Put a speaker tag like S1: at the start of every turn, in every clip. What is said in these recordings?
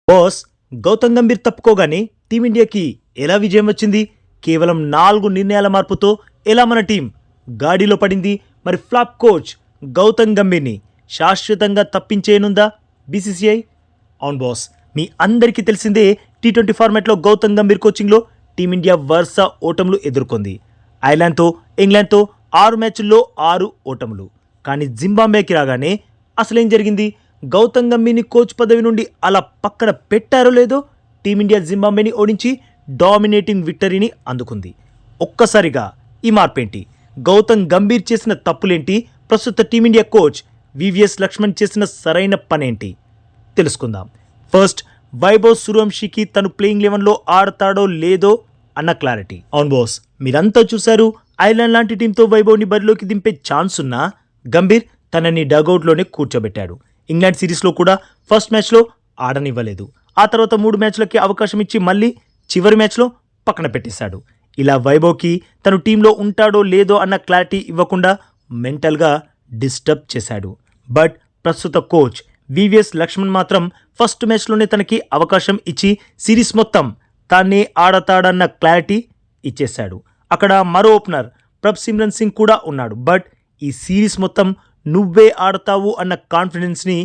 S1: Boss, Gautam Gambhir తప్పుకోగానే టీమిండియాకి ఎలా విజయం వచ్చింది? కేవలం 4 నిర్ణయాల మార్పుతో ఎలా మన టీం గాడిలో పడింది? మరి ఫ్లాప్ కోచ్ గౌతమ్ గంభీర్ని శాశ్వతంగా తప్పించేయనుందా బీసీసీఐ? అవును బాస్, మీ అందరికీ తెలిసిందే టీ20 ఫార్మాట్లో గౌతమ్ గంభీర్ కోచింగ్లో టీమిండియా వరుస ఓటములు ఎదుర్కొంది. ఐర్లాండ్తో, ఇంగ్లాండ్తో 6 మ్యాచ్ల్లో 6 ఓటములు. కానీ జింబాబ్వేకి రాగానే అసలేం జరిగింది? గౌతమ్ గంభీర్ని కోచ్ పదవి నుండి అలా పక్కన పెట్టారో లేదో టీమిండియా జింబాబ్వేని ఓడించి డామినేటింగ్ విక్టరీని అందుకుంది. ఒక్కసారిగా ఈ మార్పేంటి? గౌతమ్ గంభీర్ చేసిన తప్పులేంటి? ప్రస్తుత టీమిండియా కోచ్ వివిఎస్ లక్ష్మణ్ చేసిన సరైన పనేంటి తెలుసుకుందాం. ఫస్ట్, వైభవ్ సూర్యవంశీకి తను ప్లేయింగ్ 11లో ఆడతాడో లేదో అన్న క్లారిటీ. అవును బాస్, మీరంతా చూశారు. ఐర్లాండ్ లాంటి టీంతో వైభవ్ని బరిలోకి దింపే ఛాన్స్ ఉన్నా గంభీర్ తనని డగౌట్లోనే కూర్చోబెట్టాడు. ఇంగ్లాండ్ సిరీస్లో కూడా ఫస్ట్ మ్యాచ్లో ఆడనివ్వలేదు. ఆ తర్వాత 3 మ్యాచ్లకి అవకాశం ఇచ్చి మళ్ళీ చివరి మ్యాచ్లో పక్కన పెట్టేశాడు. ఇలా వైభవ్కి తను టీంలో ఉంటాడో లేదో అన్న క్లారిటీ ఇవ్వకుండా మెంటల్గా డిస్టర్బ్ చేశాడు. బట్ ప్రస్తుత కోచ్ వివిఎస్ లక్ష్మణ్ మాత్రం ఫస్ట్ మ్యాచ్లోనే తనకి అవకాశం ఇచ్చి సిరీస్ మొత్తం తానే ఆడతాడన్న క్లారిటీ ఇచ్చేశాడు. అక్కడ మరో ఓపెనర్ ప్రభ్ సిమ్రన్ సింగ్ కూడా ఉన్నాడు. బట్ ఈ సిరీస్ మొత్తం నువ్వే ఆడతావు అన్న కాన్ఫిడెన్స్ని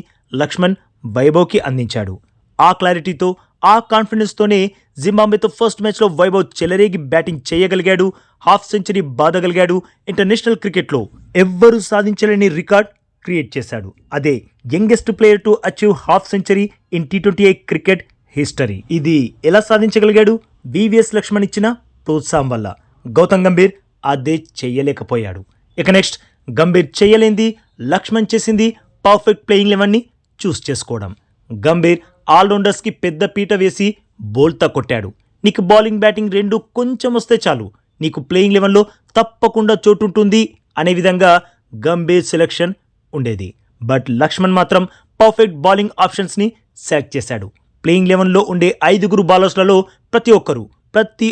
S1: లక్ష్మణ్ వైభవ్కి అందించాడు. ఆ క్లారిటీతో, ఆ కాన్ఫిడెన్స్తోనే జింబాబ్వేతో ఫస్ట్ మ్యాచ్లో వైభవ్ చెలరేగి బ్యాటింగ్ చేయగలిగాడు. Half century బాదగలిగాడు. ఇంటర్నేషనల్ క్రికెట్లో ఎవ్వరూ సాధించలేని రికార్డ్ క్రియేట్ చేశాడు. అదే youngest player to achieve half century in T20 cricket history. ఇది ఎలా సాధించగలిగాడు? వివిఎస్ లక్ష్మణ్ ఇచ్చిన ప్రోత్సాహం వల్ల. గౌతమ్ గంభీర్ అదే చెయ్యలేకపోయాడు. ఇక నెక్స్ట్, గంభీర్ చెయ్యలేంది లక్ష్మణ్ చేసింది. పర్ఫెక్ట్ ప్లేయింగ్ 11ని చూస్ చేసుకోవడం. గంభీర్ ఆల్రౌండర్స్కి పెద్ద పీట వేసి బోల్తా కొట్టాడు. నీకు బౌలింగ్ బ్యాటింగ్ రెండు కొంచెం వస్తే చాలు, నీకు ప్లేయింగ్ 11లో తప్పకుండా చోటుంటుంది అనే విధంగా గంభీర్ సెలెక్షన్ ఉండేది. బట్ లక్ష్మణ్ మాత్రం పర్ఫెక్ట్ బౌలింగ్ ఆప్షన్స్ని సెలెక్ట్ చేశాడు. ప్లేయింగ్ 11లో ఉండే 5 బౌలర్స్లలో ప్రతి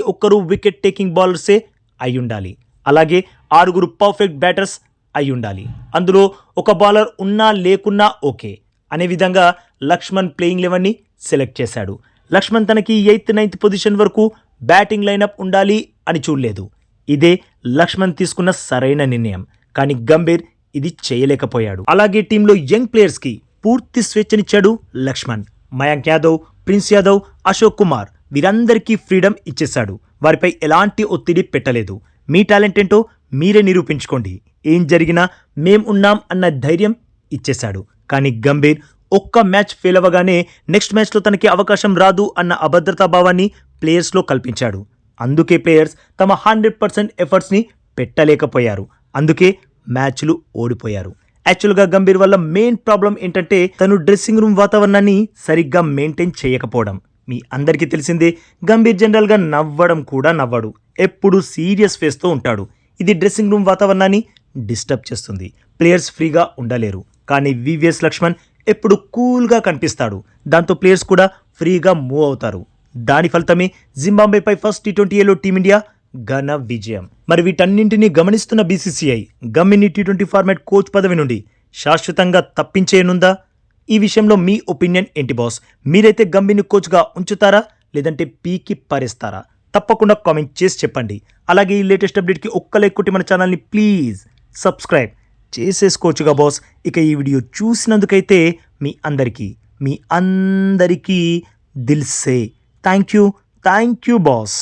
S1: ఒక్కరు వికెట్ టేకింగ్ బౌలర్సే అయి ఉండాలి. అలాగే 6 పర్ఫెక్ట్ బ్యాటర్స్ అయి ఉండాలి. అందులో ఒక బౌలర్ ఉన్నా లేకున్నా ఓకే అనే విధంగా లక్ష్మణ్ ప్లేయింగ్ 11ని సెలెక్ట్ చేశాడు. లక్ష్మణ్ తనకి 8th 9th పొజిషన్ వరకు బ్యాటింగ్ లైనప్ ఉండాలి అని చూడలేదు. ఇదే లక్ష్మణ్ తీసుకున్న సరైన నిర్ణయం. కానీ గంభీర్ ఇది చేయలేకపోయాడు. అలాగే టీంలో యంగ్ ప్లేయర్స్కి పూర్తి స్వేచ్ఛనిచ్చాడు లక్ష్మణ్. మయాంక్ యాదవ్, ప్రిన్స్ యాదవ్, అశోక్ కుమార్ వీరందరికీ ఫ్రీడమ్ ఇచ్చేశాడు. వారిపై ఎలాంటి ఒత్తిడి పెట్టలేదు. మీ టాలెంట్ ఏంటో మీరే నిరూపించుకోండి, ఏం జరిగినా మేం ఉన్నాం అన్న ధైర్యం ఇచ్చేశాడు. కానీ గంభీర్ ఒక్క మ్యాచ్ ఫెయిల్ అవ్వగానే నెక్స్ట్ మ్యాచ్లో తనకి అవకాశం రాదు అన్న అభద్రతా భావాన్ని ప్లేయర్స్లో కల్పించాడు. అందుకే ప్లేయర్స్ తమ 100% ఎఫర్ట్స్ని పెట్టలేకపోయారు. అందుకే మ్యాచ్లు ఓడిపోయారు. యాక్చువల్గా గంభీర్ వల్ల మెయిన్ ప్రాబ్లం ఏంటంటే తను డ్రెస్సింగ్ రూమ్ వాతావరణాన్ని సరిగ్గా మెయింటైన్ చేయకపోవడం. మీ అందరికీ తెలిసిందే, గంభీర్ జనరల్గా నవ్వడం కూడా నవ్వడు, ఎప్పుడు సీరియస్ ఫేస్తో ఉంటాడు. ఇది డ్రెస్సింగ్ రూమ్ వాతావరణాన్ని డిస్టర్బ్ చేస్తుంది. ప్లేయర్స్ ఫ్రీగా ఉండలేరు. కానీ వివిఎస్ లక్ష్మణ్ ఎప్పుడు కూల్గా కనిపిస్తాడు. దాంతో ప్లేయర్స్ కూడా ఫ్రీగా మూవ్ అవుతారు. దాని ఫలితమే జింబాబ్వేపై ఫస్ట్ టీ20లో టీమిండియా ఘన విజయం. మరి వీటన్నింటినీ గమనిస్తున్న బీసీసీఐ గంభీర్ని టీ20 ఫార్మాట్ కోచ్ పదవి నుండి శాశ్వతంగా తప్పించేయనుందా? ఈ విషయంలో మీ ఒపీనియన్ ఏంటి బాస్? మీరైతే గంభీర్ని కోచ్గా ఉంచుతారా, లేదంటే పీకి పారేస్తారా? తప్పకుండా కామెంట్ చేసి చెప్పండి. అలాగే ఈ లేటెస్ట్ అప్డేట్కి ఒక్క లైక్ కొట్టి మన ఛానల్ని ప్లీజ్ సబ్స్క్రైబ్ చేసేసుకోవచ్చుగా బాస్. ఇక ఈ వీడియో చూసినందుకైతే మీ అందరికీ దిల్ సే థ్యాంక్ యూ బాస్.